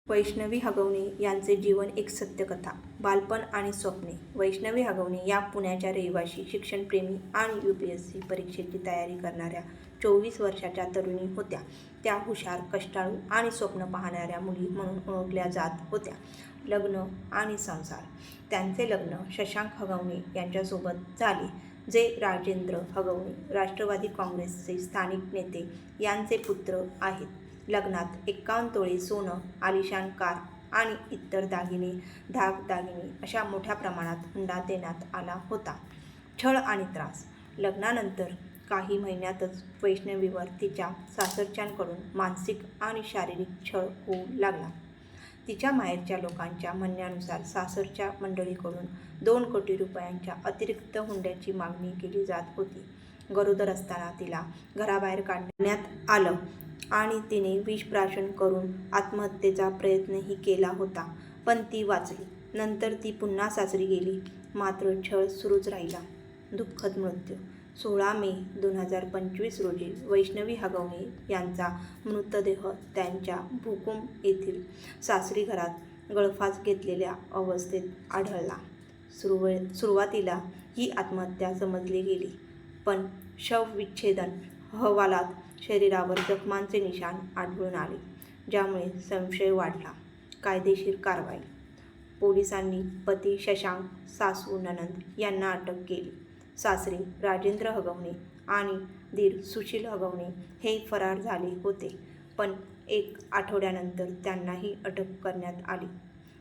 वैष्णवी हगवणे यांचे जीवन एक सत्यकथा. बालपण आणि स्वप्ने. वैष्णवी हगवणे या पुण्याच्या रहिवासी, शिक्षणप्रेमी आणि UPSC परीक्षेची तयारी करणाऱ्या 24 वर्षाच्या तरुणी होत्या. त्या हुशार, कष्टाळू आणि स्वप्न पाहणाऱ्या मुली म्हणून ओळखल्या जात होत्या. लग्न आणि संसार. त्यांचे लग्न शशांक हगवणे यांच्यासोबत झाले, जे राजेंद्र हगवणे, राष्ट्रवादी काँग्रेसचे स्थानिक नेते यांचे पुत्र आहेत. लग्नात 51 तोळे सोनं, आलिशान कार आणि इतर दागिने, दागिने अशा मोठ्या प्रमाणात हुंडा देण्यात आला होता. छळ आणि त्रास. लग्नानंतर काही महिन्यातच वैष्णवीवर तिच्या सासरच्यांकडून मानसिक आणि शारीरिक छळ होऊ लागला. तिच्या माहेरच्या लोकांच्या म्हणण्यानुसार सासरच्या मंडळीकडून 2 कोटी रुपयांच्या अतिरिक्त हुंड्याची मागणी केली जात होती. गरोदर असताना तिला घराबाहेर काढण्यात आलं आणि तिने विषप्राशन करून आत्महत्येचा प्रयत्नही केला होता, पण ती वाचली. नंतर ती पुन्हा सासरी गेली, मात्र छळ सुरूच राहिला. दुःखद मृत्यू. 16 मे 2025 रोजी वैष्णवी हगवणे यांचा मृतदेह त्यांच्या भुकुम येथील सासरी घरात गळफास घेतलेल्या अवस्थेत आढळला. सुरुवातीला ही आत्महत्या समजली गेली, पण शवविच्छेदन अहवालात शरीरावर जखमांचे निशाण आढळून आले, ज्यामुळे संशय वाढला. कायदेशीर कारवाई. पोलिसांनी पती शशांक, सासू ननंद यांना अटक केली. सासरे राजेंद्र हगवणे आणि दीर सुशील हगवणे हे फरार झाले होते, पण 1 आठवड्यानंतर त्यांनाही अटक करण्यात आली.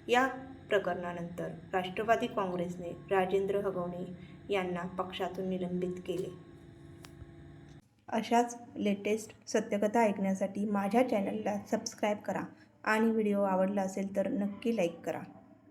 या प्रकरणानंतर राष्ट्रवादी काँग्रेसने राजेंद्र हगवणे यांना पक्षातून निलंबित केले. अशाच लेटेस्ट सत्यकथा ऐकण्यासाठी माझ्या चॅनलला सबस्क्राईब करा आणि व्हिडिओ आवडला असेल तर नक्की लाईक करा.